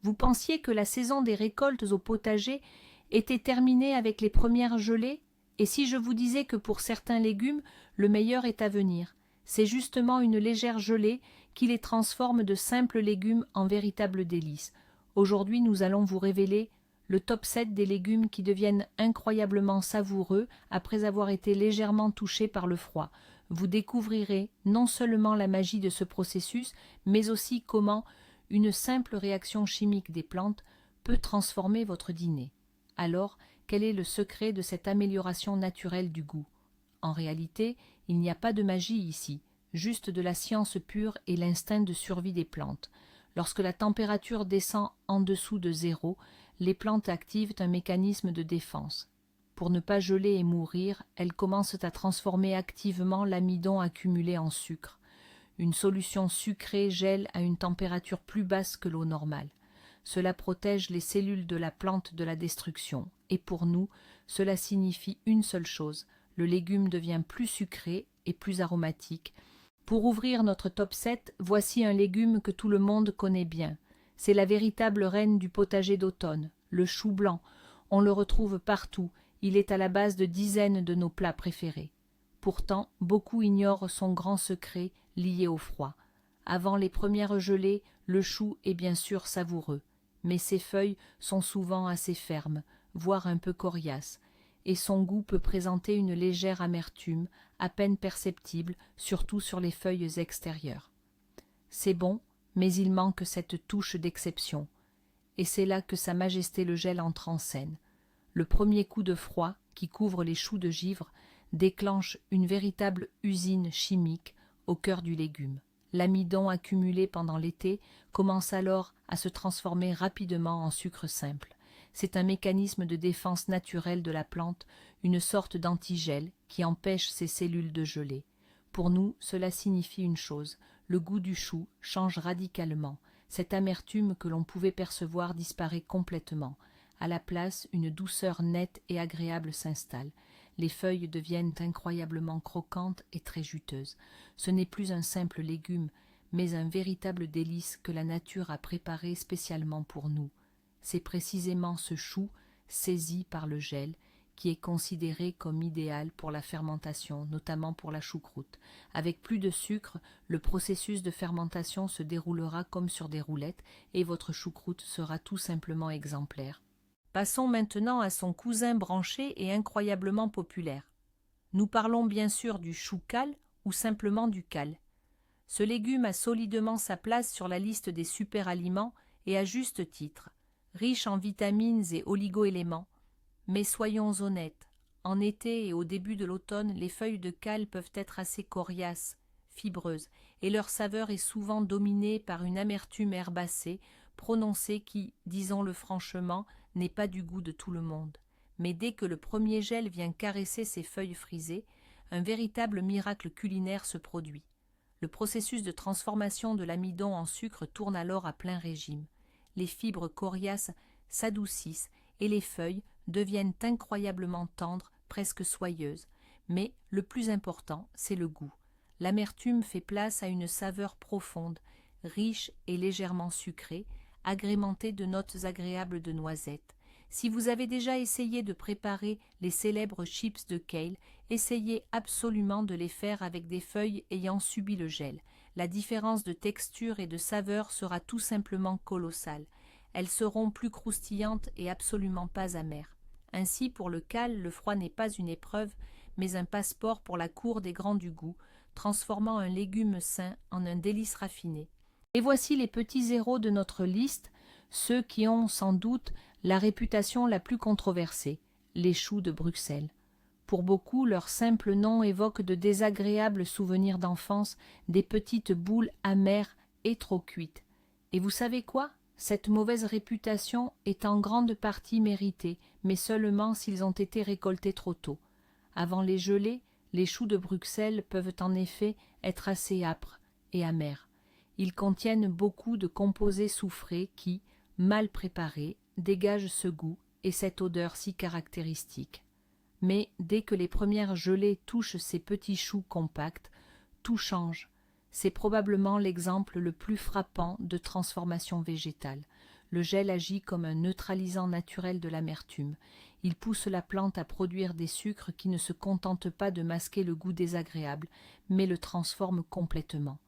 Vous pensiez que la saison des récoltes au potager était terminée avec les premières gelées? Et si je vous disais que pour certains légumes, le meilleur est à venir? C'est justement une légère gelée qui les transforme de simples légumes en véritables délices. Aujourd'hui, nous allons vous révéler le top 7 des légumes qui deviennent incroyablement savoureux après avoir été légèrement touchés par le froid. Vous découvrirez non seulement la magie de ce processus, mais aussi comment une simple réaction chimique des plantes peut transformer votre dîner. Alors, quel est le secret de cette amélioration naturelle du goût? En réalité, il n'y a pas de magie ici, juste de la science pure et l'instinct de survie des plantes. Lorsque la température descend en dessous de zéro, les plantes activent un mécanisme de défense. Pour ne pas geler et mourir, elles commencent à transformer activement l'amidon accumulé en sucre. Une solution sucrée gèle à une température plus basse que l'eau normale. Cela protège les cellules de la plante de la destruction. Et pour nous, cela signifie une seule chose: le légume devient plus sucré et plus aromatique. Pour ouvrir notre top 7, voici un légume que tout le monde connaît bien. C'est la véritable reine du potager d'automne, le chou blanc. On le retrouve partout, il est à la base de dizaines de nos plats préférés. Pourtant, beaucoup ignorent son grand secret lié au froid. Avant les premières gelées, le chou est bien sûr savoureux, mais ses feuilles sont souvent assez fermes, voire un peu coriaces, et son goût peut présenter une légère amertume, à peine perceptible, surtout sur les feuilles extérieures. C'est bon, mais il manque cette touche d'exception, et c'est là que Sa Majesté le gel entre en scène. Le premier coup de froid, qui couvre les choux de givre, déclenche une véritable usine chimique au cœur du légume. L'amidon accumulé pendant l'été commence alors à se transformer rapidement en sucre simple. C'est un mécanisme de défense naturelle de la plante, une sorte d'antigel qui empêche ses cellules de geler. Pour nous, cela signifie une chose: le goût du chou change radicalement. Cette amertume que l'on pouvait percevoir disparaît complètement. À la place, une douceur nette et agréable s'installe. Les feuilles deviennent incroyablement croquantes et très juteuses. Ce n'est plus un simple légume, mais un véritable délice que la nature a préparé spécialement pour nous. C'est précisément ce chou, saisi par le gel, qui est considéré comme idéal pour la fermentation, notamment pour la choucroute. Avec plus de sucre, le processus de fermentation se déroulera comme sur des roulettes et votre choucroute sera tout simplement exemplaire. Passons maintenant à son cousin branché et incroyablement populaire. Nous parlons bien sûr du chou cal ou simplement du cal. Ce légume a solidement sa place sur la liste des super-aliments et à juste titre. Riche en vitamines et oligo-éléments. Mais soyons honnêtes, en été et au début de l'automne, les feuilles de cal peuvent être assez coriaces, fibreuses, et leur saveur est souvent dominée par une amertume herbacée, prononcée qui, disons-le franchement, n'est pas du goût de tout le monde. Mais dès que le premier gel vient caresser ces feuilles frisées, un véritable miracle culinaire se produit. Le processus de transformation de l'amidon en sucre tourne alors à plein régime. Les fibres coriaces s'adoucissent et les feuilles deviennent incroyablement tendres, presque soyeuses. Mais le plus important, c'est le goût. L'amertume fait place à une saveur profonde, riche et légèrement sucrée, agrémentée de notes agréables de noisettes. Si vous avez déjà essayé de préparer les célèbres chips de kale, essayez absolument de les faire avec des feuilles ayant subi le gel. La différence de texture et de saveur sera tout simplement colossale. Elles seront plus croustillantes et absolument pas amères. Ainsi, pour le cal, le froid n'est pas une épreuve, mais un passeport pour la cour des grands du goût, transformant un légume sain en un délice raffiné. Et voici les petits héros de notre liste, ceux qui ont sans doute la réputation la plus controversée, les choux de Bruxelles. Pour beaucoup, leur simple nom évoque de désagréables souvenirs d'enfance, des petites boules amères et trop cuites. Et vous savez quoi? Cette mauvaise réputation est en grande partie méritée, mais seulement s'ils ont été récoltés trop tôt. Avant les gelées, les choux de Bruxelles peuvent en effet être assez âpres et amers. Ils contiennent beaucoup de composés soufrés qui, mal préparés, dégagent ce goût et cette odeur si caractéristiques. Mais dès que les premières gelées touchent ces petits choux compacts, tout change. C'est probablement l'exemple le plus frappant de transformation végétale. Le gel agit comme un neutralisant naturel de l'amertume. Il pousse la plante à produire des sucres qui ne se contentent pas de masquer le goût désagréable, mais le transforment complètement.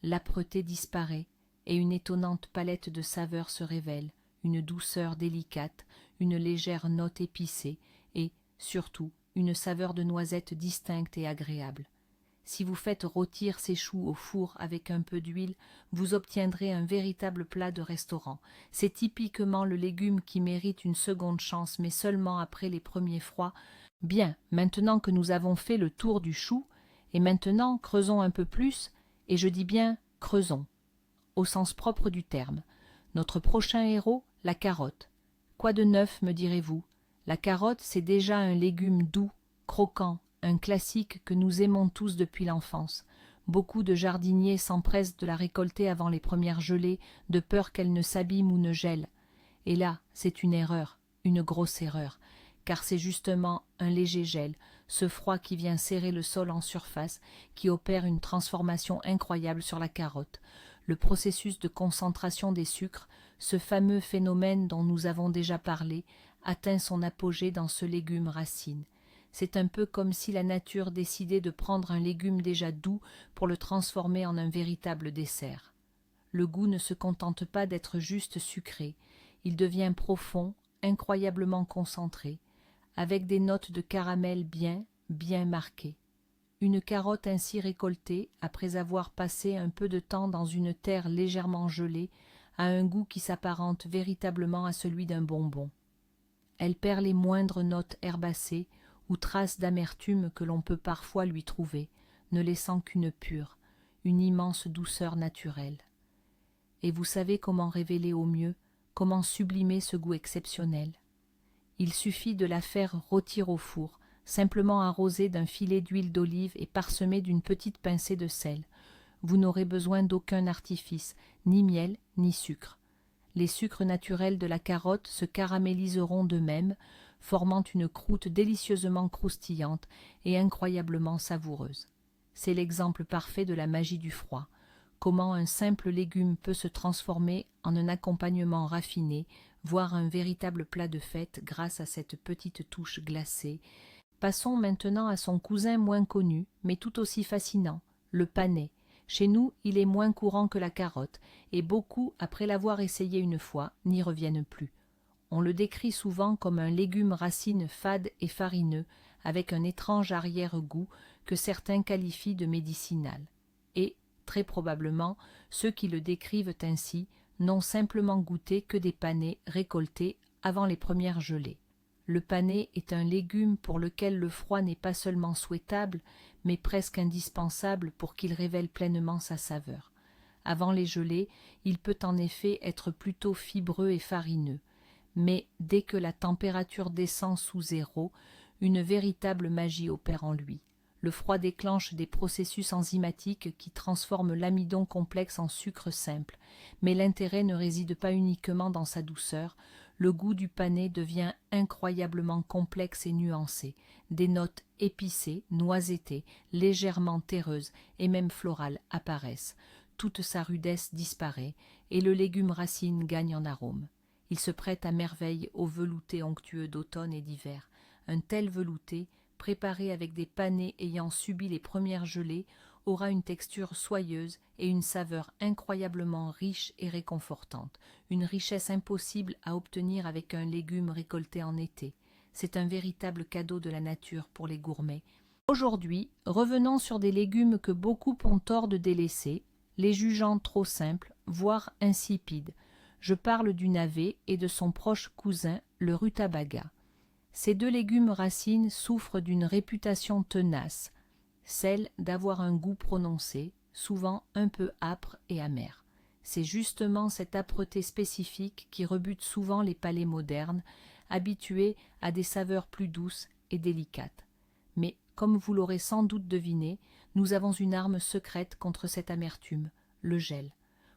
L'âpreté disparaît et une étonnante palette de saveurs se révèle, une douceur délicate, une légère note épicée et, surtout, une saveur de noisette distincte et agréable. Si vous faites rôtir ces choux au four avec un peu d'huile, vous obtiendrez un véritable plat de restaurant. C'est typiquement le légume qui mérite une seconde chance, mais seulement après les premiers froids. Bien, maintenant que nous avons fait le tour du chou, et maintenant creusons un peu plus, et je dis bien creusons, au sens propre du terme. Notre prochain héros, la carotte. Quoi de neuf, me direz-vous? La carotte, c'est déjà un légume doux, croquant, un classique que nous aimons tous depuis l'enfance. Beaucoup de jardiniers s'empressent de la récolter avant les premières gelées, de peur qu'elle ne s'abîme ou ne gèle. Et là, c'est une erreur, une grosse erreur, car c'est justement un léger gel, ce froid qui vient serrer le sol en surface, qui opère une transformation incroyable sur la carotte. Le processus de concentration des sucres, ce fameux phénomène dont nous avons déjà parlé, atteint son apogée dans ce légume racine. C'est un peu comme si la nature décidait de prendre un légume déjà doux pour le transformer en un véritable dessert. Le goût ne se contente pas d'être juste sucré, il devient profond, incroyablement concentré, avec des notes de caramel bien marquées. Une carotte ainsi récoltée, après avoir passé un peu de temps dans une terre légèrement gelée, a un goût qui s'apparente véritablement à celui d'un bonbon. Elle perd les moindres notes herbacées ou traces d'amertume que l'on peut parfois lui trouver, ne laissant qu'une pure, une immense douceur naturelle. Et vous savez comment révéler au mieux, comment sublimer ce goût exceptionnel. Il suffit de la faire rôtir au four, simplement arrosée d'un filet d'huile d'olive et parsemée d'une petite pincée de sel. Vous n'aurez besoin d'aucun artifice, ni miel, ni sucre. Les sucres naturels de la carotte se caraméliseront d'eux-mêmes, formant une croûte délicieusement croustillante et incroyablement savoureuse. C'est l'exemple parfait de la magie du froid. Comment un simple légume peut se transformer en un accompagnement raffiné, voire un véritable plat de fête grâce à cette petite touche glacée. Passons maintenant à son cousin moins connu, mais tout aussi fascinant, le panais. Chez nous, il est moins courant que la carotte, et beaucoup, après l'avoir essayé une fois, n'y reviennent plus. On le décrit souvent comme un légume racine fade et farineux, avec un étrange arrière-goût que certains qualifient de médicinal. Et, très probablement, ceux qui le décrivent ainsi n'ont simplement goûté que des panais récoltés avant les premières gelées. Le panais est un légume pour lequel le froid n'est pas seulement souhaitable, mais presque indispensable pour qu'il révèle pleinement sa saveur. Avant les gelées, il peut en effet être plutôt fibreux et farineux, mais dès que la température descend sous zéro, une véritable magie opère en lui. Le froid déclenche des processus enzymatiques qui transforment l'amidon complexe en sucre simple, mais l'intérêt ne réside pas uniquement dans sa douceur. Le goût du panais devient incroyablement complexe et nuancé. Des notes épicées, noisettées, légèrement terreuses et même florales apparaissent. Toute sa rudesse disparaît et le légume racine gagne en arôme. Il se prête à merveille au velouté onctueux d'automne et d'hiver. Un tel velouté, préparé avec des panais ayant subi les premières gelées, aura une texture soyeuse et une saveur incroyablement riche et réconfortante, une richesse impossible à obtenir avec un légume récolté en été. C'est un véritable cadeau de la nature pour les gourmets. Aujourd'hui, revenons sur des légumes que beaucoup ont tort de délaisser, les jugeant trop simples, voire insipides. Je parle du navet et de son proche cousin, le rutabaga. Ces deux légumes racines souffrent d'une réputation tenace, celle d'avoir un goût prononcé, souvent un peu âpre et amer. C'est justement cette âpreté spécifique qui rebute souvent les palais modernes, habitués à des saveurs plus douces et délicates. Mais, comme vous l'aurez sans doute deviné, nous avons une arme secrète contre cette amertume, le gel.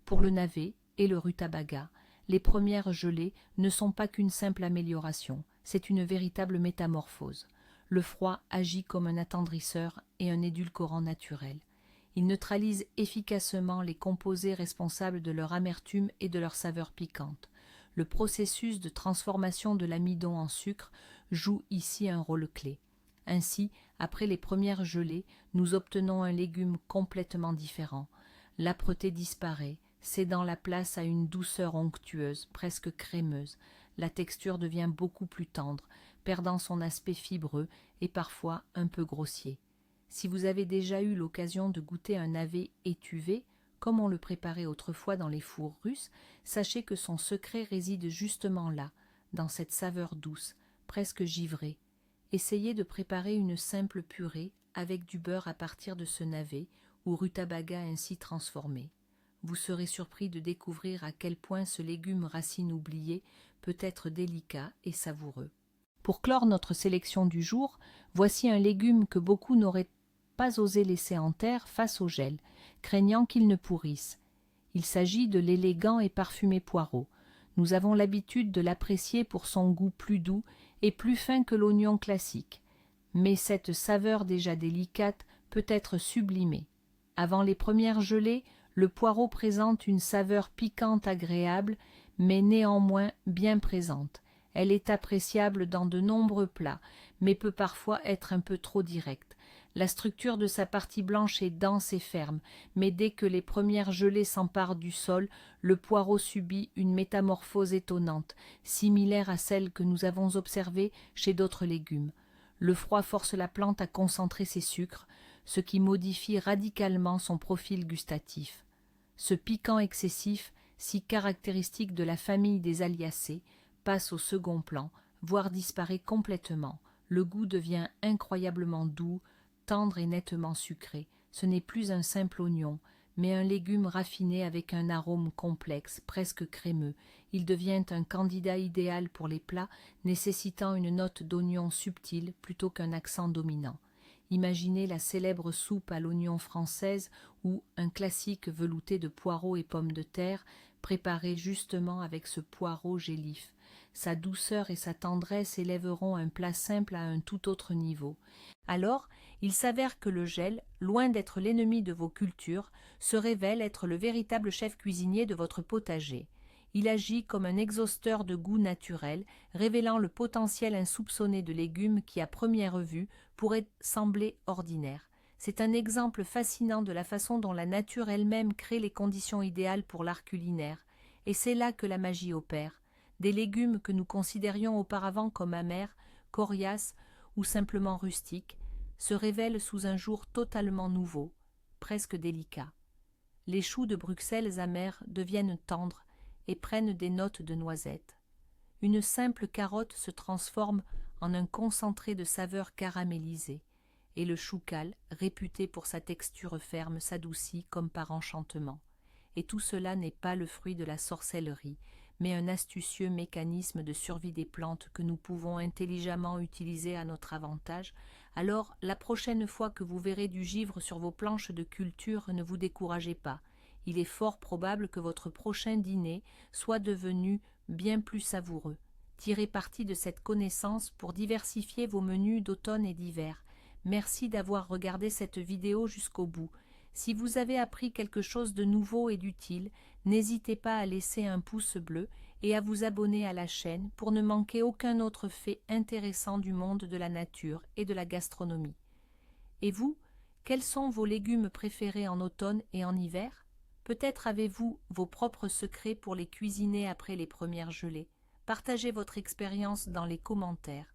Pour le navet et le rutabaga, les premières gelées ne sont pas qu'une simple amélioration, c'est une véritable métamorphose. Le froid agit comme un attendrisseur et un édulcorant naturel. Il neutralise efficacement les composés responsables de leur amertume et de leur saveur piquante. Le processus de transformation de l'amidon en sucre joue ici un rôle clé. Ainsi, après les premières gelées, nous obtenons un légume complètement différent. L'âpreté disparaît, cédant la place à une douceur onctueuse, presque crémeuse. La texture devient beaucoup plus tendre, perdant son aspect fibreux et parfois un peu grossier. Si vous avez déjà eu l'occasion de goûter un navet étuvé, comme on le préparait autrefois dans les fours russes, sachez que son secret réside justement là, dans cette saveur douce, presque givrée. Essayez de préparer une simple purée avec du beurre à partir de ce navet ou rutabaga ainsi transformé. Vous serez surpris de découvrir à quel point ce légume racine oublié peut être délicat et savoureux. Pour clore notre sélection du jour, voici un légume que beaucoup n'auraient pas osé laisser en terre face au gel, craignant qu'il ne pourrisse. Il s'agit de l'élégant et parfumé poireau. Nous avons l'habitude de l'apprécier pour son goût plus doux et plus fin que l'oignon classique. Mais cette saveur déjà délicate peut être sublimée. Avant les premières gelées, le poireau présente une saveur piquante agréable, mais néanmoins bien présente. Elle est appréciable dans de nombreux plats, mais peut parfois être un peu trop directe. La structure de sa partie blanche est dense et ferme, mais dès que les premières gelées s'emparent du sol, le poireau subit une métamorphose étonnante, similaire à celle que nous avons observée chez d'autres légumes. Le froid force la plante à concentrer ses sucres, ce qui modifie radicalement son profil gustatif. Ce piquant excessif, si caractéristique de la famille des Aliacées, passe au second plan, voire disparaît complètement. Le goût devient incroyablement doux, tendre et nettement sucré. Ce n'est plus un simple oignon, mais un légume raffiné avec un arôme complexe, presque crémeux. Il devient un candidat idéal pour les plats nécessitant une note d'oignon subtile plutôt qu'un accent dominant. Imaginez la célèbre soupe à l'oignon française ou un classique velouté de poireaux et pommes de terre préparé justement avec ce poireau gélif. Sa douceur et sa tendresse élèveront un plat simple à un tout autre niveau. Alors, il s'avère que le gel, loin d'être l'ennemi de vos cultures, se révèle être le véritable chef cuisinier de votre potager. Il agit comme un exhausteur de goût naturel, révélant le potentiel insoupçonné de légumes qui, à première vue, pourraient sembler ordinaires. C'est un exemple fascinant de la façon dont la nature elle-même crée les conditions idéales pour l'art culinaire. Et c'est là que la magie opère. Des légumes que nous considérions auparavant comme amers, coriaces ou simplement rustiques, se révèlent sous un jour totalement nouveau, presque délicat. Les choux de Bruxelles amers deviennent tendres et prennent des notes de noisettes. Une simple carotte se transforme en un concentré de saveurs caramélisées, et le choucal, réputé pour sa texture ferme, s'adoucit comme par enchantement. Et tout cela n'est pas le fruit de la sorcellerie, mais un astucieux mécanisme de survie des plantes que nous pouvons intelligemment utiliser à notre avantage. Alors, la prochaine fois que vous verrez du givre sur vos planches de culture, ne vous découragez pas. Il est fort probable que votre prochain dîner soit devenu bien plus savoureux. Tirez parti de cette connaissance pour diversifier vos menus d'automne et d'hiver. Merci d'avoir regardé cette vidéo jusqu'au bout. Si vous avez appris quelque chose de nouveau et d'utile, n'hésitez pas à laisser un pouce bleu et à vous abonner à la chaîne pour ne manquer aucun autre fait intéressant du monde de la nature et de la gastronomie. Et vous, quels sont vos légumes préférés en automne et en hiver? Peut-être avez-vous vos propres secrets pour les cuisiner après les premières gelées. Partagez votre expérience dans les commentaires.